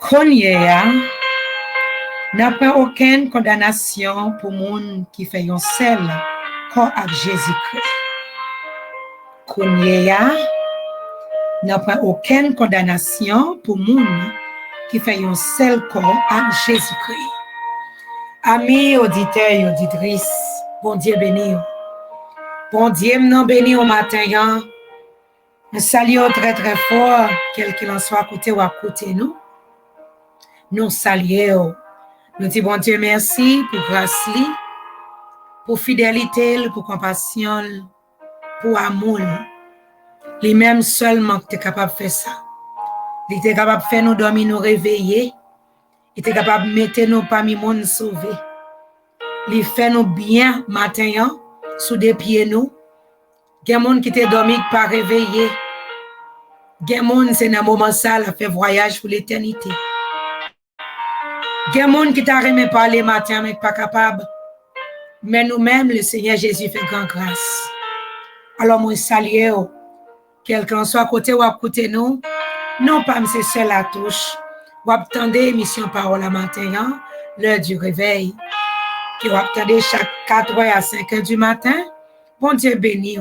Konye n'a pas aucune condamnation pour moun qui fait un seul corps avec Jésus-Christ. Konye n'a pas aucune condamnation pour moun qui fait un seul corps avec Jésus-Christ. Amis auditeurs et auditrices, bon Dieu béni. Bon Dieu nous béni au matin. Nous saluons très très fort, quel qu'il en soit à côté ou à côté nous. Nous saluons. Nous disons bon Dieu merci pour grâce, pour fidélité, pour compassion, pour amour. Lui-même seulement qui est capable de faire ça. Il était capable de faire nous dormir, nous réveiller. Il était capable de mettre nous parmi les monde sauvés. Il fait nous bien matin, sous des pieds nous. Il y a des gens qui étaient dormis, pas réveillés. Il y a des gens c'est dans le moment ça, la fait voyage pour l'éternité. Il y a des gens qui t'a remis parler matin, mais pas capable. Mais nous-mêmes, le Seigneur Jésus fait grande grâce. Alors, moi, salue, quelqu'un soit à côté ou à côté nous, non pas c'est seul à touche. Ou attendez émission Parole à matin, l'heure du réveil. Qui va attendre chaque 4h à 5h du matin. Bon Dieu béni.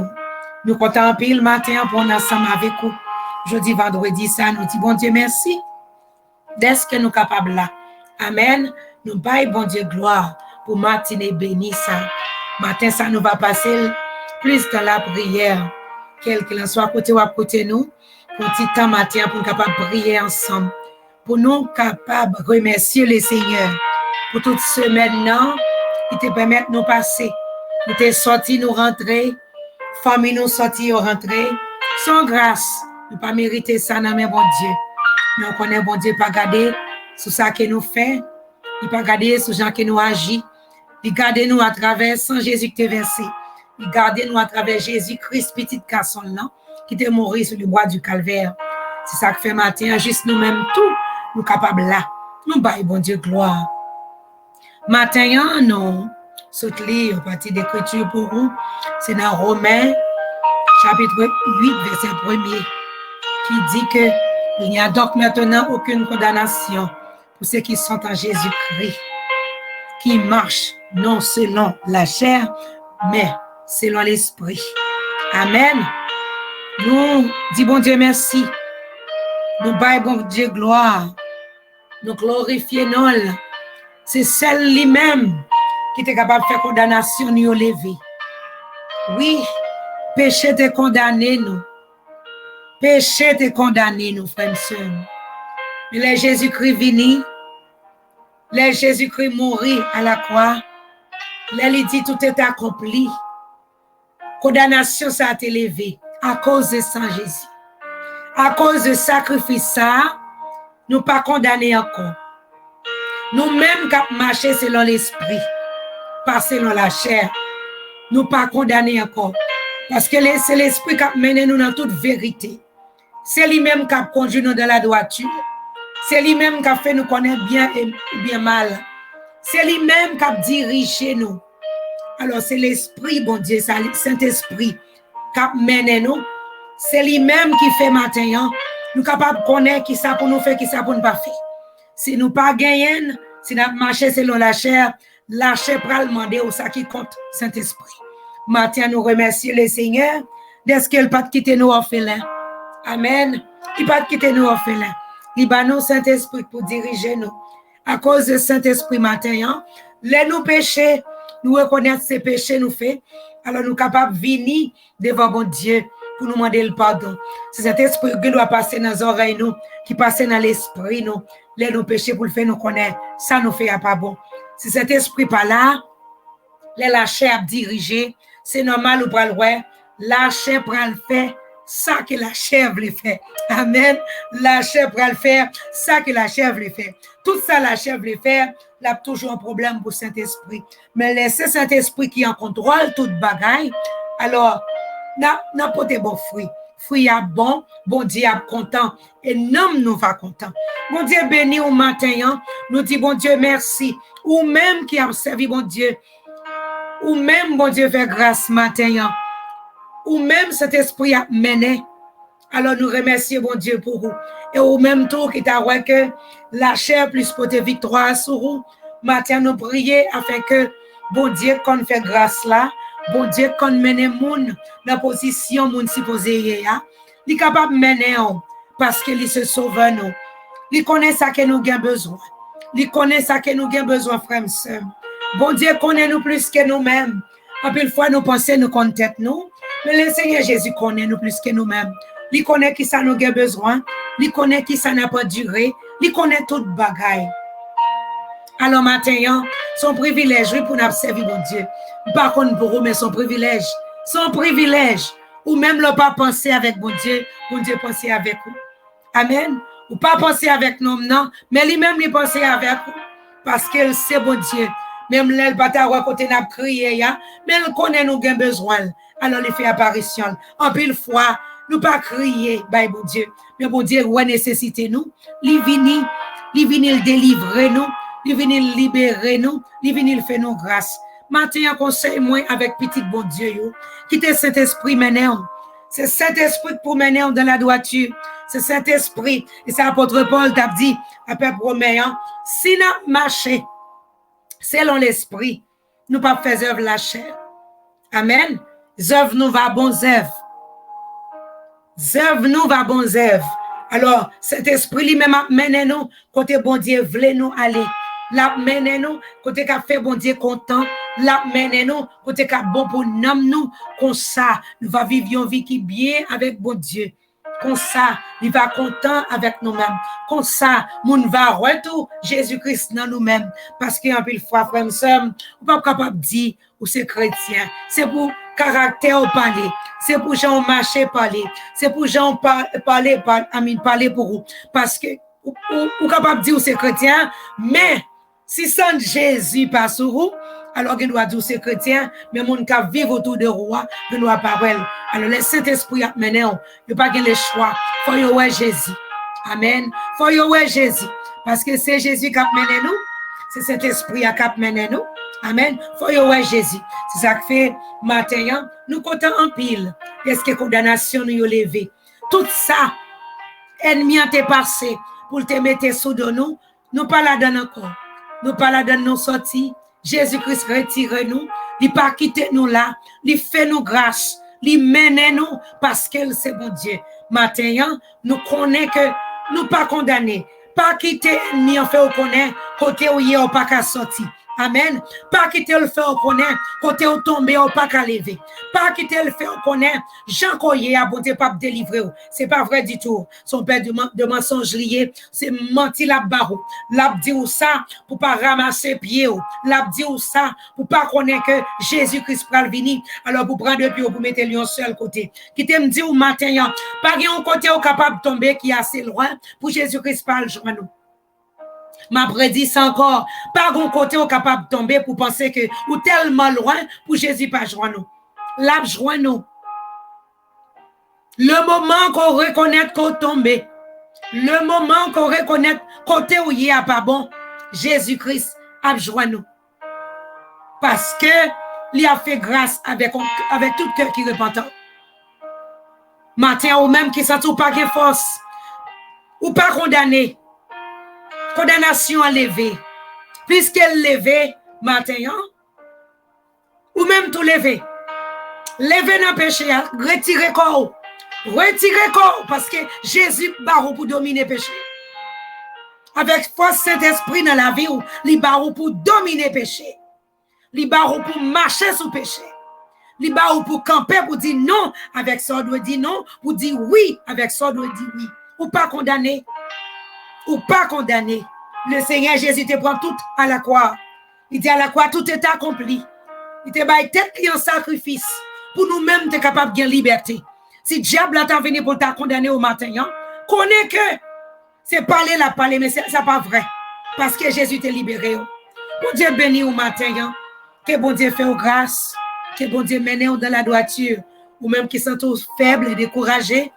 Nous comptons pile matin pour nous ensemble avec vous. Jeudi, vendredi, ça, nous disons bon Dieu merci. Dès que nous sommes capables là. Amen. Nous baillons bon Dieu gloire pour matinée béni ça. Matin, ça nous va passer plus dans la prière. Quel qu'il en soit à côté ou à côté nous. Pour petit temps matin pour nous capables de prier ensemble. Pour nous capables de remercier le Seigneur. Pour toute semaine, non, qui te permet de nous passer. Nous t'es sortis, nous rentrer. Famille nous sortis, nous rentrer. Sans grâce. Nous pas mériter ça dans mes bon Dieu. Mais on connaît bon Dieu pas garder sur ça que nous fait. Il pas garder sur gens que nous agit. Il garde nous à travers sans Jésus qui t'est versé. Il garde nous à travers Jésus-Christ, petit garçon là, qui t'est mort sur le bois du calvaire. C'est ça que fait matin, juste nous-mêmes tout, nous capables là. Nous baillons bon Dieu gloire. Matin, nous soutenons au parti d'écriture pour vous. C'est dans Romains, chapitre 8, verset 1er, qui dit que il n'y a donc maintenant aucune condamnation pour ceux qui sont en Jésus-Christ, qui marchent non selon la chair, mais selon l'esprit. Amen. Nous disons bon Dieu merci. Nous baillons bon Dieu gloire. Nous glorifions nous. C'est celle lui-même qui est capable de faire condamnation nous lever. Oui, péché te condamné nous. Péché te condamné nous, frères et sœurs. Mais le Jésus-Christ vini, le Jésus-Christ mourit à la croix, il dit tout est accompli. Condamnation ça a été levée à cause de sang Jésus. À cause de sacrifice ça, nous pas condamnés encore. Nous-mêmes qui marchons selon l'esprit, pas selon la chair, nous pas condamnés encore. Parce que c'est l'esprit qui mène nous dans toute vérité. C'est lui-même qui a conduit nous dans la droiture. C'est lui-même qui a fait nous connaître bien et bien mal. C'est lui-même qui a dirigé nous. Alors c'est l'esprit, bon Dieu, Saint-Esprit, qui mène nous. C'est lui-même qui fait matin. Nous sommes capables de connaître qui ça pour nous faire, qui ça pour nous pas faire. Si nous pas gagnons, si nous marchons selon la chair pour demander au ça qui compte, Saint-Esprit. Matin, nous remercions le Seigneur d'être qu'il pas quitter nous orphelins. Amen. Il pas quitter nous orphelins. Il va nous Saint-Esprit pour diriger nous. À cause de Saint-Esprit matin, les nous péchés, nous reconnaître ces péchés nous fait. Alors nous capables de venir devant bon Dieu pour nous demander le pardon. C'est cet esprit qui doit passer dans les oreilles nous, qui passe dans l'esprit nous, les nous péchés pour le faire nous connaître. Ça nous fait pas bon. Si cet esprit pas là, la chair diriger, c'est normal ou pas le voir. La chair prend le faire ça que la chair veut faire. Amen. La chair prend le faire ça que la chair veut faire. Tout ça la chair veut faire, il y a toujours un problème pour Saint-Esprit. Mais laissez Saint-Esprit qui en contrôle toute bagaille. Alors, n'importe quel bon fruit. Fruit est bon, bon Dieu est content. Et nous va content. Bon Dieu béni au matin, nous dit bon Dieu merci. Ou même qui a servi bon Dieu. Ou même bon Dieu fait grâce matin. Ou même cet esprit a mené. Alors nous remercions bon Dieu pour vous. Et au même tour, qui t'a dit que la chair plus pour tes victoires sur vous. Matin, nous prions afin que, bon Dieu, qu'on fait grâce là, bon Dieu, qu'on mène moun dans la position moun supposé ya. Il est capable de mener parce qu'il se sauve nous. Il connaît ça que nous avons besoin. Il connaît ça que nous avons besoin, frères et sœurs. Bon Dieu connaît nous plus que nous-mêmes. En une fois, nous pensons, nous comptons nous. Mais le Seigneur Jésus connaît nous plus que nous-mêmes. Il connaît qui ça nous avons besoin. Il connaît qui ça n'a pas duré. Il connaît toute bagaille. Alors maintenant, son privilège, oui, pour nous servir bon Dieu. Par contre, pour vous, mais son privilège. Son privilège. Ou même le pas penser avec bon Dieu penser avec vous. Amen. Ou pas penser avec nous, non, mais lui-même, il pense avec vous. Parce qu'il sait bon Dieu. Même là, il bataille à côté n'a crié, mais il connaît nous avons besoin. Alors, il fait apparition. En pile fois, nous pas crier, bah, bon Dieu. Mais bon Dieu, ouais, nécessité nous. Il vient le délivrer nous. Il vient le libérer nous. Il vient le faire nous grâce. Maintenant, conseil moi avec petit bon Dieu, yo. Quittez cet esprit maintenant. C'est cet esprit pour mener dans la droiture. C'est cet esprit. Et c'est l'apôtre Paul t'a dit, à peuple romain, si nous marchons selon l'esprit, nous pas faire œuvre la chair. Amen. Œuvre nous va bon œuvre. Œuvre nous va bon œuvre. Alors, cet esprit lui-même mène nous côté bon Dieu voulait nous aller. La mène nous côté qu'a fait bon Dieu content. La mène nous côté qu'a bon pour nous comme ça nous va vivre une vie qui bien avec bon Dieu. Comme ça, il va content avec nous-mêmes. Comme ça, nous va retour Jésus-Christ dans nous-mêmes. Parce qu'en pile fois, frère, sœur, on pas capable de dire ou c'est chrétien. C'est pour caractère au parler. C'est pour gens marcher parler. C'est pour gens parler pour vous. Parce que ou capable de dire ou c'est chrétien, mais si sans Jésus passe sur vous, alors qu'il doit dire c'est chrétien, mais mon cas vivre autour de roi, de nos paroles. Alors le Saint-Esprit a mené, il n'y a pas le choix. Faut y avoir Jésus. Amen. Faut y avoir Jésus. Parce que c'est Jésus qui a mené nous. C'est cet esprit qui a mené nous. Amen. Faut y avoir Jésus. C'est ça que fait matin, nous comptons en pile. Est-ce que condamnation nous a levé? Tout ça, ennemi a été passé pour te mettre sous de nous. Nous pas la donne encore. Nous pas la donne nous sortir. Jésus-Christ retire nous. Il pas quitter nous là. Il fait nous grâce. Il mène nous parce que c'est bon Dieu. Maintenant, nous connaissons que nous pas condamnés. Pas quitter ni en fait au connaît côté où il y a pas qu'à sortir. Amen. Pas quitter le fait au connaît côté où tomber au pas qu'à lever. Pas quitter le fait au connaît Jean Coyer a bon Dieu pas délivrer. C'est pas vrai du tout. Son père de mensongerie, c'est menti la barreau. L'a dit ou ça pour pas ramasser pied. L'a dit ou ça pour pas connaître que Jésus-Christ pral venir. Alors pour prendre pied pour mettre lui en seul côté. Qui te me dit au matin pas un côté au capable de tomber qui est assez loin pour Jésus-Christ parle joindre nous. Ma prédit encore, pas un côté au capable de tomber pour penser que ou tellement loin pour Jésus pas joindre nous. Là joindre nous. Le moment qu'on reconnaît qu'on tombe, le moment qu'on reconnaît côté où il y a pas bon, Jésus-Christ a joindre nous. Parce que il a fait grâce avec tout cœur qui repentant. Matin ou même qui sent ou pas de force ou pas condamné. Condamnation à lever. Puisqu'elle levée, matin, ou même tout lever. Lever dans le péché, retirer corps. Retirer corps, parce que Jésus barreau pour dominer le péché. Avec force Saint-Esprit dans la vie, il barreau pour dominer le péché. Il barreau pour marcher sous le péché. Il barreau pour camper, pour dire non, avec ça, on doit dire non, pour dire oui, avec ça, on doit dire oui. Ou pas condamné. Ou pas condamné. Le Seigneur Jésus te prend tout à la croix. Il dit à la croix, tout est accompli. Il te bat tête en sacrifice. Pour nous-mêmes, tu es capable de gagner liberté. Si diable t'a venu pour t'a condamné au matin, connais que c'est parler la parler, mais c'est pas vrai. Parce que Jésus t'a libéré. Bon Dieu béni au matin. Que bon Dieu fait aux grâces. Que bon Dieu mène dans la droiture. Ou même qui sont tous faibles et découragés.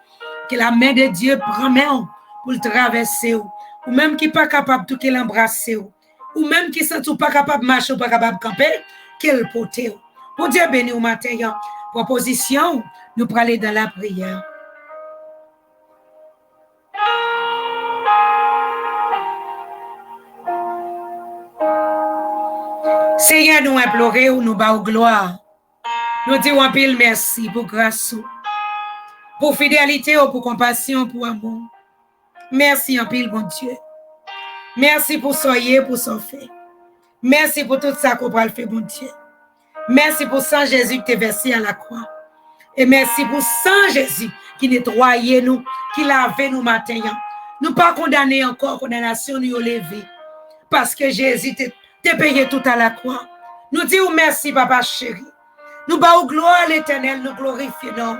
Que la main de Dieu prend main pour le traverser. Ou même qui pas capable de l'embrasser. Ou même qui sont pas capable de marcher ou pas capable de camper. Quel poté. Bon Dieu béni au matin. Proposition, nous pour aller dans la prière. Seigneur, nous implorons ou nous bas gloire. Nous disons un pile merci pour grâce, pour fidélité ou pour compassion, pour amour. Merci un pile, bon Dieu. Merci pour soyez, pour son fait. Merci pour tout ça qu'on va le faire, bon Dieu. Merci pour sang Jésus qui t'est versé à la croix. Et merci pour sang Jésus qui nettoyait nous, qui lavait nous matin. Nous pas condamnés encore, condamnation nous lever. Parce que Jésus t'a payé tout à la croix. Nous disons merci, papa chéri. Nous battons gloire à l'Éternel, nous glorifions.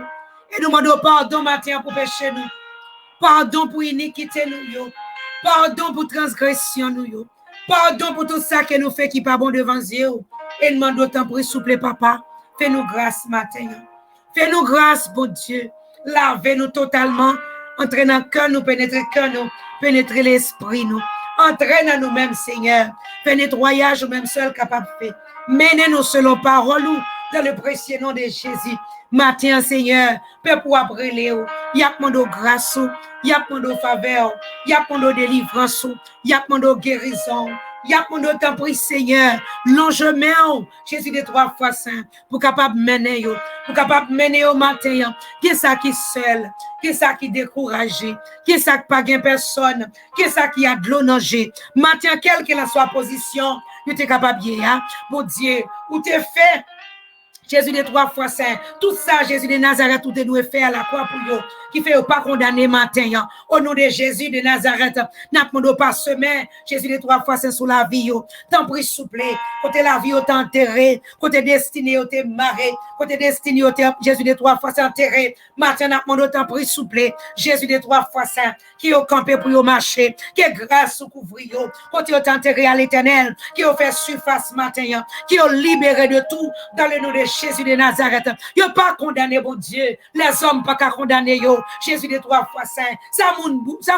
Et nous demandons pardon matin pour péché nous. Pardon pour iniquité nous. Pardon pour transgression nous. Pardon pour tout ça que nous fait qui pas bon devant Dieu. Et nous demandons tant pour souple papa. Fais-nous grâce matin. Fais-nous grâce, bon Dieu. Lavez-nous totalement. Entrez dans le cœur, nous pénétrer l'esprit, nous. Entrez dans nous-mêmes, Seigneur. Fais nettoyage nous-mêmes seuls capables de faire. Menez-nous selon parole, dans le précieux nom de Jésus. Matin, Seigneur, Père pour après Léo. Y a demandé grâce, y a demandé faveur, y a demandé délivrance, y a demandé guérison. Y a demandé temps pour Seigneur. L'enjeu, Jésus de 3 fois saint, pour capable mener, pour capable mener au matin. Qui ça qui seul, qui ça qui découragé, qui ça qui pas gain personne, qui ça qui a de l'eau nager. Matin, quelle que soit position, tu es capable de dire, mon Dieu, où tu es fait. Jésus de 3 fois saint, tout ça, Jésus de Nazareth, tout est doué fait à la croix pour vous, qui fait pas condamner matin. Au nom de Jésus de Nazareth, n'a pas pas semaine, Jésus de 3 fois saint sous la vie, tant pris souple, côté la vie, t'es enterré, côté destiné, t'es marré, côté destiné, Jésus de 3 fois saint enterré, matin, n'a pas tant pris souple, Jésus de 3 fois saint, qui est campé pour vous marcher, qui est grâce au couvrir, côté enterré à l'éternel, qui a fait surface matin, qui a libéré de tout, dans le nom de Jésus de Nazareth. Yo pas condamné, bon Dieu. Les hommes pas qu'à condamner yo. Jésus de 3 fois saint. Ça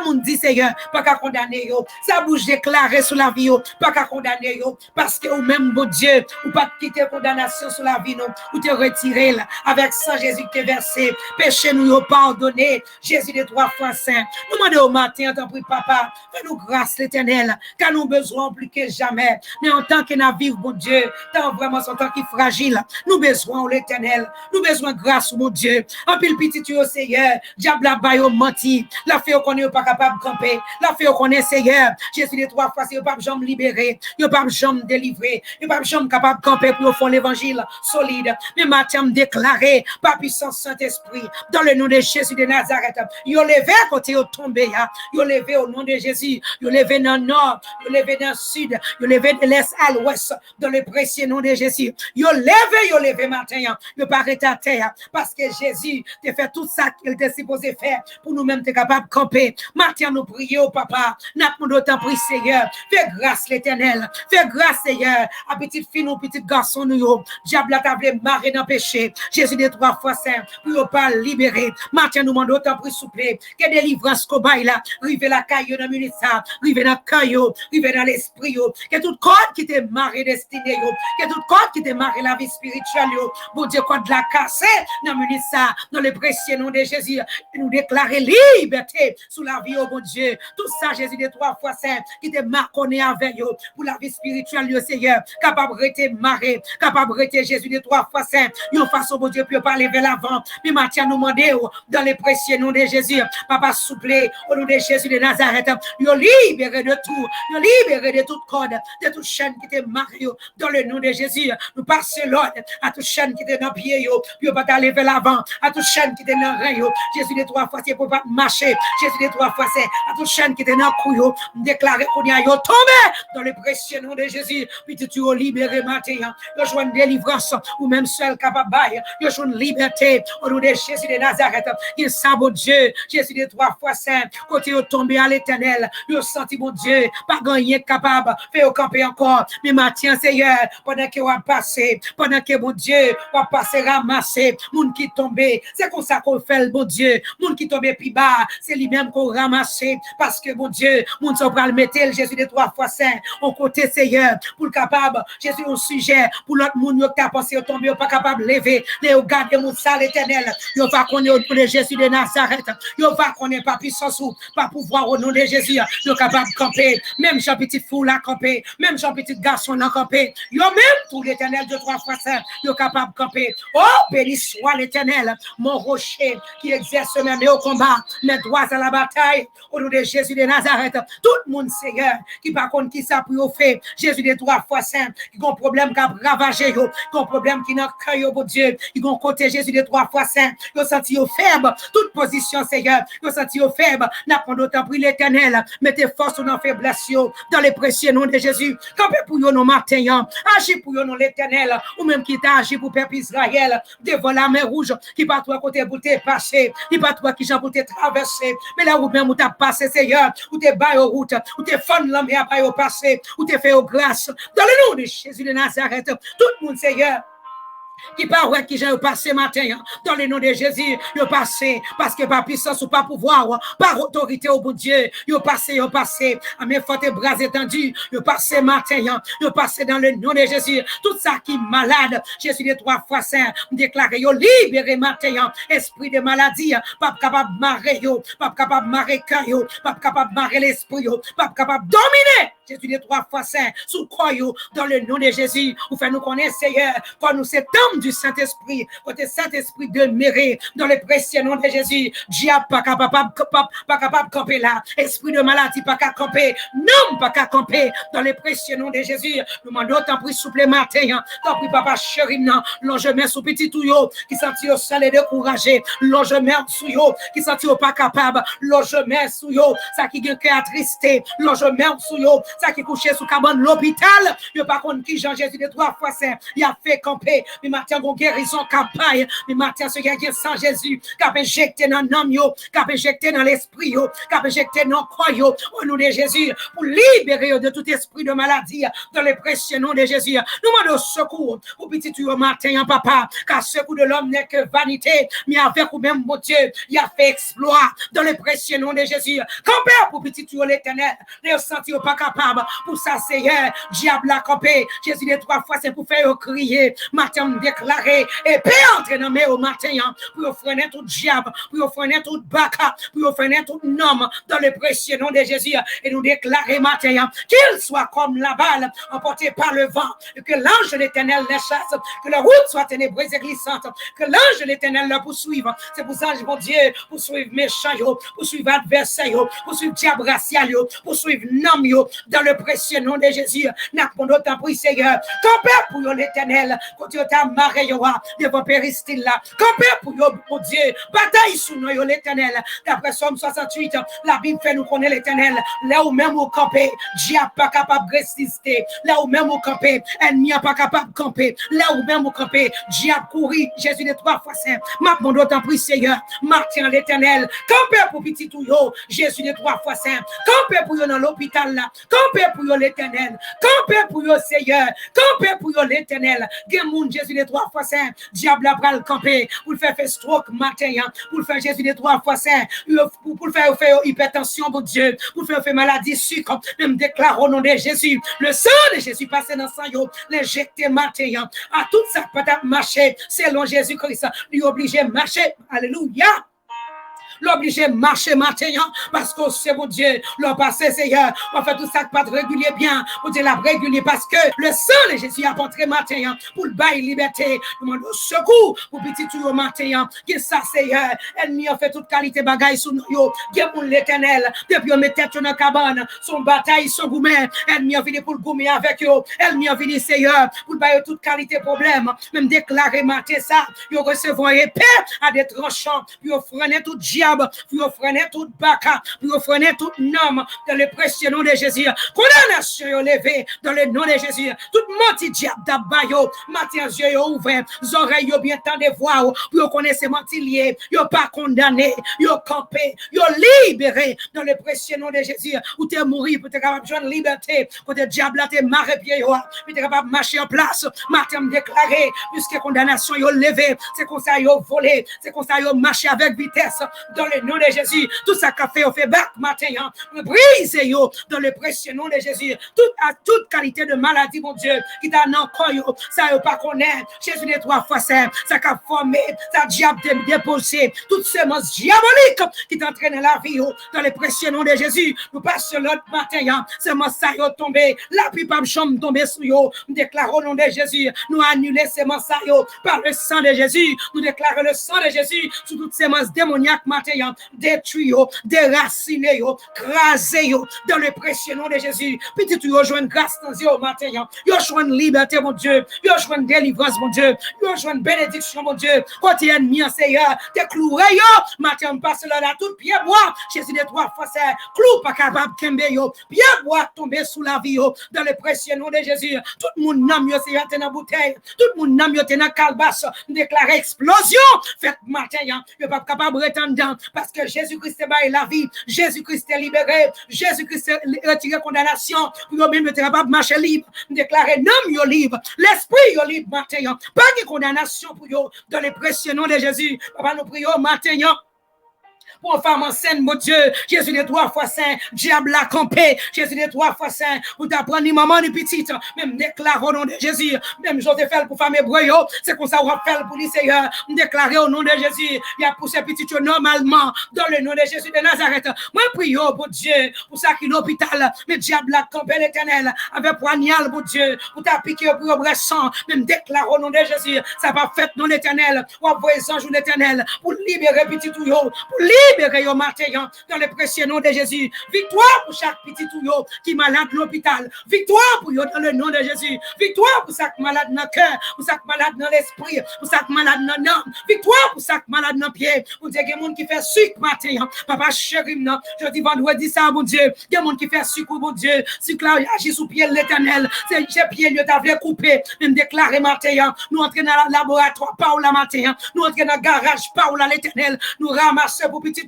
moun dit Seigneur, pas qu'à condamner yo. Ça bouge déclaré sur la vie yo, pas qu'à condamner yo. Parce que ou même, bon Dieu, ou pas quitter condamnation sur la vie non, ou te retirer là, avec sang Jésus qui est versé. Péché nous yo pardonné. Jésus de 3 fois saint. Nous demandons au matin, tant pis papa, fais-nous grâce l'éternel, car nous besoin plus que jamais. Mais en tant que nous vivons, bon Dieu, tant vraiment son temps qui est fragile, nous besoin l'éternel, nous besoin grâce mon Dieu. En pile petit tu au Seigneur, diable la baille au menti, la fait qu'on est pas capable de camper, la fait qu'on est Seigneur. Jésus les 3 fois, c'est pas jamais libéré, il pas jamais délivré, il pas jamais capable de camper pour faire l'évangile solide. Mais matin déclaré par puissance Saint-Esprit dans le nom de Jésus de Nazareth. Il levé côté au tombé, il levé au nom de Jésus, il levé dans le nord, il levé dans le sud, il levé de l'est à l'ouest dans le précieux nom de Jésus. Il levé matin, ne pas arrêter à terre, parce que Jésus t'a fait tout ça qu'il était supposé faire pour nous-mêmes être capables de camper. Matin, nous prions, papa, nous demandons autant pour Seigneur, fais grâce l'éternel, fais grâce Seigneur, à petite fille, nous, petit garçon, nous, diable t'a voulu marrer dans le péché, Jésus de 3 fois saint, pour ne pas libérer. Matin, nous demandons autant pour souple, que délivrance qu'on baille là, rive la caillou dans le ministère, rive dans le caillou, rive dans l'esprit, que tout corps qui t'est marré destiné, que tout corps qui t'est marré la vie spirituelle, bon Dieu, quand de la casser, nous menons ça dans le précieux nom de Jésus, nous déclarer liberté sous la vie, oh bon Dieu. Tout ça, Jésus de 3 fois saint, qui te marconné avec eux pour la vie spirituelle, Seigneur, capable de te marrer, capable de te Jésus de 3 fois saint, une façon, bon Dieu, pour parler vers l'avant. Mais Matthieu nous demande dans le précieux nom de Jésus, papa souple, au nom de Jésus de Nazareth, nous libérer de tout, nous libérer de toute corde, de toute chaîne qui te marre, dans le nom de Jésus, nous passons l'ordre à toute chaîne qui était dans le pied, puis pas aller vers l'avant, à toute chaîne qui était dans le rein, Jésus de 3 fois, c'est pour pas marcher, Jésus de 3 fois, c'est à toute chaîne qui était dans le cou, déclarer qu'on y a tombé dans le précieux nom de Jésus, puis tu es libéré maintenant, tu joues une délivrance, ou même seul capable, tu joues une liberté, au nom de Jésus de Nazareth, il sait, bon Dieu, Jésus de 3 fois, saint, côté au tombé à l'éternel, il senti, mon Dieu, pas gagner capable, faire au camper encore, mais matin, Seigneur, pendant qu'il va passer, pendant que, mon Dieu, Dieu, on va passer ramasser, moun qui tombé, c'est comme ça qu'on fait, bon Dieu, moun qui tombé plus bas, c'est lui-même qu'on ramasse, parce que, bon Dieu, moun sont pas le mettre, Jésus des 3 fois saint, on côté Seigneur, pour le capable, Jésus un sujet, pour l'autre moun, yo t'a pensé, yo tombé, yo pas capable de lever, yo garde moun ça l'éternel, yo va connaître pour le Jésus de Nazareth, yo va connaître pas puissance ou, pas pouvoir au nom de Jésus, yo capable de camper, même Jean petit fou la camper, même Jean petit garçon la camper, yo même tout l'éternel de 3 fois saint, yo capable de camper, oh, béni soit l'éternel, mon rocher, qui exerce même au combat, mes droits à la bataille, au nom de Jésus de Nazareth, tout le monde, Seigneur, qui par contre qui ça pour faire, Jésus de 3 fois saint, qui ont un problème qui a ravagé, qui ont un problème qui n'a pas cœur, bon Dieu, ils ont côté Jésus de 3 fois saint, ils ont senti faible, toute position, Seigneur, ils ont senti faible, n'a pas d'autant pris l'éternel, mettez force dans faiblesse, dans les précieux noms de Jésus, campez pour eux nos matins, agis pour eux non l'éternel, ou même qui t'a agi pour peuple Israël, devant la mer rouge, qui pas toi côté pour te passer, qui pas toi qui j'en pour te traverser, mais là où même où t'as passé, Seigneur, où t'es bas aux routes, où t'es fond la mer à au passé, où t'es fait aux grâces, dans le nom de Jésus de Nazareth, tout le monde, Seigneur, qui parle qui j'ai passé matin dans le nom de Jésus, yo passé parce que par puissance ou par pouvoir, par autorité au bon Dieu, yo passé à mes fortes bras étendus, yo passé matin, yo passé dans le nom de Jésus, tout ça qui est malade, Jésus de 3 fois saint, déclaré yo libéré matin, esprit de maladie, pas capable de marrer yo, pas capable de marrer cœur yo, pas capable de marrer l'esprit yo, pas capable de dominer. Jésus de 3 fois saint, sous quoi yo, dans le nom de Jésus, ou fait nous connaître Seigneur, quand nous cet homme du Saint-Esprit, côté Saint-Esprit demeurer dans le précieux nom de Jésus, diable pas capable de camper là, esprit de maladie pas capable de camper, non pas capable de camper dans le précieux nom de Jésus, nous demandons tant pris souple matin, tant pris papa chéri, non, l'enjeu sous petit touyo, qui sentit au sol et découragé, l'enjeu sous yo, qui sentit au pas capable, l'enjeu sous yo, ça qui gagne cœur attristé, l'enjeu sous yo, ça qui couché sous cabane l'hôpital, yo pas contre qui Jean-Jésus de 3 fois saint, il a fait camper, mais matin gon guérison campagne, mais matin ce qui a sans Jésus, qui a injecté dans l'âme yo, qui a injecté dans l'esprit yo, qui a injecté dans le corps yo, au nom de Jésus, pour libérer de tout esprit de maladie, dans le précieux nom de Jésus, nous demandons secours, pour petit yo matin, papa, car ce coup de l'homme n'est que vanité, mais avec ou même mon Dieu, il a fait exploit, dans le précieux nom de Jésus, camper pour petit yo l'éternel, les sentir pas capable, pour ça Seigneur, diable a campé, Jésus les 3 fois c'est pour faire crier, matin déclarer, et puis entrer dans mes au matin, pour freiner tout diable, pour freiner tout baka, pour freiner tout nom, dans le précieux nom de Jésus, et nous déclarer matin, qu'il soit comme la balle, emporté par le vent, et que l'ange de l'éternel les chasse, que la route soit ténébreuse et glissante, que l'ange de l'éternel le poursuive, c'est pour ça, mon Dieu, poursuivre méchant, poursuivre adversaire, poursuivre diable racial, poursuivre nom, dans le précieux nom de Jésus, n'a pas d'autant pris, Seigneur, campé pour l'éternel, quand tu t'as marré, devant péristyle là, campé pour mon Dieu, bataille sous nous, l'éternel, d'après Somme 68, la Bible fait nous connaître l'éternel, là où même au campé, diable pas capable de résister, là où même au campé, ennemi pas capable de camper, là où même au campé, diable courir, Jésus de 3 fois saint, m'a pas d'autant pris, Seigneur, Martin l'éternel, campé pour petit touyo, Jésus de 3 fois saint, campé pour dans l'hôpital là, campé pour l'éternel, campé pour Seigneur, campé pour l'éternel, Gemoun Jésus de 3 fois saint, diable a pral camper, pour le faire stroke matin, pour le faire Jésus de 3 fois saint, pour le faire hypertension, mon Dieu, pour le faire maladie sucre, même déclare au nom de Jésus, le sang de Jésus passé dans le sang, l'injecté matin, à tout ça peut marcher, selon Jésus-Christ, lui obligé à marcher, alléluia. L'obliger marcher matin, parce que c'est mon Dieu, l'on passé, Seigneur, on fait tout ça pas de régulier bien, pour dire la régulier, parce que le sang de Jésus a porté matin, pour le bail liberté, nous demandons secours, pour petit tout au matin, qui ça, Seigneur, ennemi a fait toute qualité bagaille sous nous, qui est pour l'éternel, depuis on met tête dans la cabane, son bataille, son gourmet, ennemi a venu pour le gourmet avec eux, ennemi a venu, Seigneur, pour le bail toute qualité problème, même déclarer matin ça, ils recevront épée à des tranchants, puis on freiner tout diable, diable, pour freiner toute baka, pour freiner toute norme dans le précieux nom de Jésus. Condamnation est levée dans le nom de Jésus. Toute menti diable d'abayo, matin yeux ouverts, oreilles bien tant de voix, pour connaître mentilier, yo pas condamné, yo campé, yo libéré dans le précieux nom de Jésus. Ou t'es mourir pour te capable de joindre liberté, pour te diable là te marrer pied yo, pour te capable de marcher en place, matin déclaré, puisque condamnation yo levé, c'est comme ça yo volé, c'est comme ça yo marché avec vitesse dans le nom de Jésus. Tout ça qu'a fait, on fait back matin, brise yo dans le précieux nom de Jésus. Toute qualité de maladie, mon Dieu, qui t'a encore yo, ça yo pas connaît. Jésus des 3 fois saint, ça qu'a formé, ça diable déposé, toute semence diabolique qui t'entraîne la vie yo, dans le précieux nom de Jésus. Nous passons l'autre matin, semence ça yo tombé, la plupart chambre tombé sur yo. Nous déclarons au nom de Jésus, nous annulons semence ça yo par le sang de Jésus. Nous déclarons le sang de Jésus sur toutes ces semences démoniaques matin, détruit yo, déraciné yo, crasé yo, dans le précieux nom de Jésus. Petit tu yo joindre grâce dans yo matin, yo joindre liberté mon Dieu, yo joindre délivrance mon Dieu, yo joindre bénédiction mon Dieu. Côté ennemi en Seigneur, t'es cloué yo, matin passe là tout pied bois, Jésus des 3 fois c'est clou pas capable kembe yo, pied bois tomber sous la vie yo, dans le précieux nom de Jésus. Tout le monde nam yo Seigneur t'es dans bouteille, tout le monde nam yo t'es dans calebasse, déclare explosion, fait matin yo pas capable de retendre parce que Jésus-Christ est bail la vie, Jésus-Christ est libéré, Jésus-Christ est retiré condamnation, pour yo même être capable de marcher libre, déclarer nom yo libre, l'esprit yo libre matin, pas de condamnation pour yo dans le précieux nom de Jésus. Papa nous prions matin pour femme enceinte, mon Dieu, Jésus des 3 fois saint, diable a campé, Jésus des 3 fois saint, pour t'apprendre ni maman ni petite, même déclarer au nom de Jésus, même Joseph fait pour femme hébreu, c'est comme ça on va faire pour les Seigneur, déclarer au nom de Jésus, il y a pour ces petites normalement, dans le nom de Jésus de Nazareth. Moi, prie, mon Dieu, pour ça qui l'hôpital, le diable a campé l'éternel, avec poignal, mon Dieu, pour t'appliquer au plus sang, même déclarer au nom de Jésus, ça va faire non l'éternel, ou envoyer ange l'éternel, pour libérer petit tout, pour libérer au matin dans le précieux nom de Jésus. Victoire pour chaque petit touyo qui est malade à l'hôpital. Victoire pour eux dans le nom de Jésus. Victoire pour chaque malade dans le cœur, pour chaque malade dans l'esprit, pour chaque malade dans l'âme. Victoire pour chaque malade dans le pied. Pour dire qu'il y a des gens qui font sucre matin. Papa chéri, je dis vendredi ça, mon Dieu. Il y a des gens qui font sucre, mon Dieu. Sucre là, agit sous pied l'éternel. C'est pied, Dieu t'avait coupé. Même déclaré matin. Nous entrons dans le laboratoire, pas la matin. Nous entrons dans le garage, pas l'éternel. Nous ramassons pour petit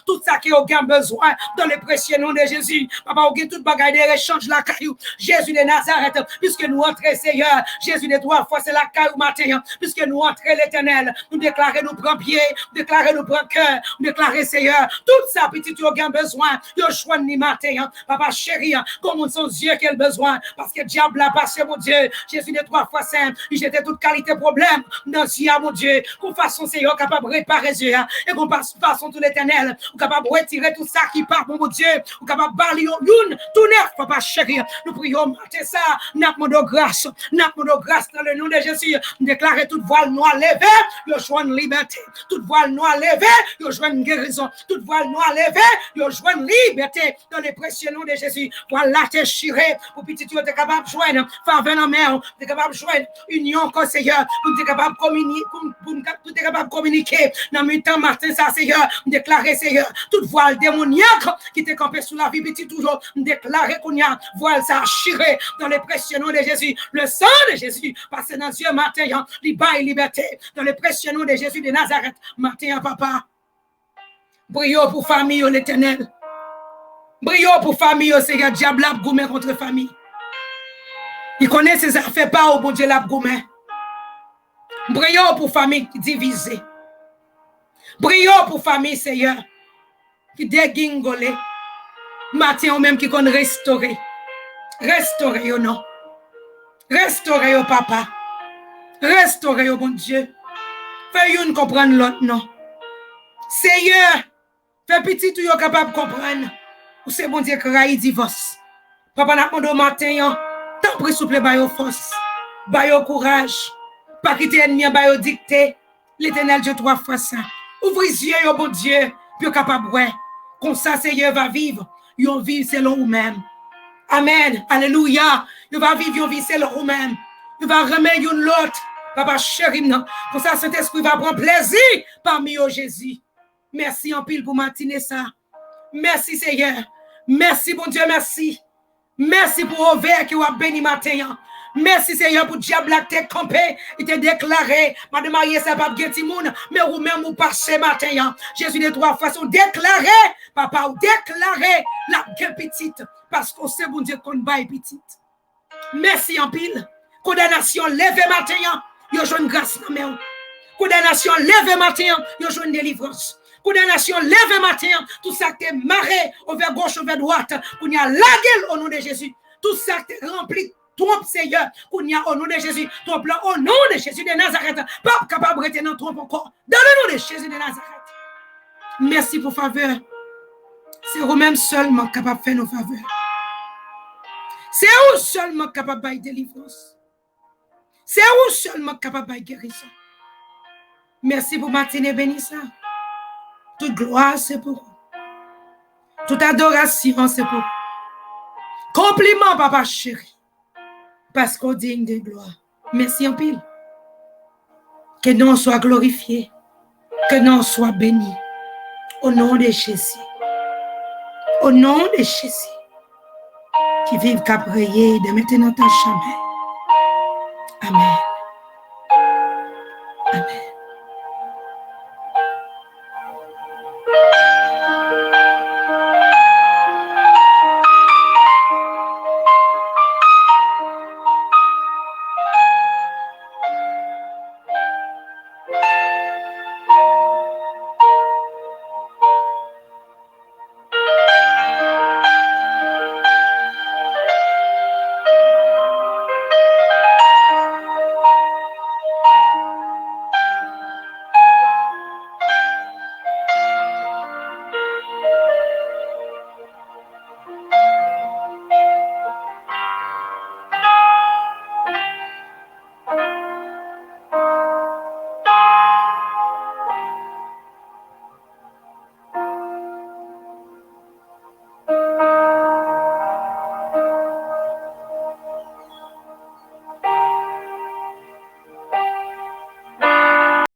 tout ça qui a besoin dans le précieux nom de Jésus. Papa, on a tout bagaille de échange la caillou. Jésus de Nazareth, puisque nous entrons, Seigneur. Jésus de 3 fois, c'est la caillou matin. Puisque nous entrons l'éternel, nous déclarons, nous prenons pied, déclarons, nous prenons cœur, nous déclarons, Seigneur. Tout ça, petit, tu as besoin. Yo choix ni matin. Papa, chéri, comme son Dieu qui a besoin. Parce que diable a passé, mon Dieu. Jésus de 3 fois saint. Il jetait toute qualité problème dans ce mon Dieu. Qu'on façon, Seigneur, capable de réparer, Dieu. Et qu'on façon tout l'éternel, ou capable de retirer tout ça qui part, mon Dieu, ou capable de balayer tout neuf, papa chéri. Nous prions, matin ça, nous demandons grâce dans le nom de Jésus. Nous déclarons toute voile noire levée, nous jouons une liberté. Toute voile noire levée, nous jouons une guérison. Toute voile noire levée, nous jouons une liberté dans le précieux nom de Jésus. Voilà, t'es chiré, pour petit, tu es capable de joindre, faveur en mer, tu es capable de joindre union, Seigneur, pour tu es capable de communiquer, dans le temps, matin, ça, Seigneur. Déclarer, Seigneur, toute voile démoniaque qui t'est campé sous la vie petit toujours, déclarer qu'on y a voile ça chiré dans les précieux noms de Jésus. Le sang de Jésus passe dans Dieu matin, libre et liberté dans les précieux noms de Jésus de Nazareth. Matin, papa, brio pour famille, l'éternel. Brio pour famille, Seigneur, diable a goumé contre famille. Il connaît ses affaires, pas au bon Dieu l'a goumé. Brio pour famille divisée. Prions pour famille, Seigneur, qui dégingolé. Matin ou même qui qu'on restaurer. Restaurer, oh non. Restaurer, oh papa. Restaurer, oh bon Dieu. Fais une comprendre l'autre, non. Seigneur, fais petit tout yo capable de comprendre. Ou c'est bon Dieu qui a divorce. Papa n'a pas demandé au matin, tant pris souple, bayo force, bayo courage. Pas quitter ennemi, bayo dicter. L'éternel Dieu 3 fois ça. Ouvrez les yeux, oh bon Dieu, puis capable ouais. Comme ça, Seigneur va vivre. Ils vont vivre selon vous-même. Amen. Alléluia. Ils vont vivre, ils vont vivre selon vous-même. Ils vont remettre une l'autre. Papa chéri, comme ça, Saint-Esprit va prendre plaisir parmi eux, Jésus. Merci en pile pour matinée ça. Merci Seigneur. Merci bon Dieu, merci. Merci pour Ouvert qui a béni matin. Merci Seigneur pour diable la tête campé. Il te déclaré, madame mariée, ça pas de moun, mais ou même ou passé matin. Jésus de trois façons déclaré, papa ou déclaré la gueule petite. Parce qu'on sait bon Dieu qu'on baille petite. Merci en pile. Condamnation lève matin. Yo joue une grâce dans main. Condamnation lève matin. Yo joue une délivrance. Condamnation lève matin. Tout ça qui est marré au vers gauche, au vers droite. Qu'on y a la gueule au nom de Jésus. Tout ça qui est rempli. Trompe Seigneur, qu'on y a au nom de Jésus, trompe là au nom de Jésus de Nazareth, pas capable de retenir trompe encore, dans le nom de Jésus de Nazareth. Merci pour faveur. C'est vous-même seulement capable de faire nos faveurs. C'est vous seulement capable de faire délivrance. C'est vous seulement capable de faire guérison. Merci pour matinée bénissant. Toute gloire, c'est pour vous. Toute adoration, c'est pour vous. Compliment, papa chéri. Parce qu'on digne de gloire. Merci en pile. Que nom soit glorifié. Que nom soit béni. Au nom de Jésus. Au nom de Jésus. Qui vive qu'à prier de maintenant à jamais.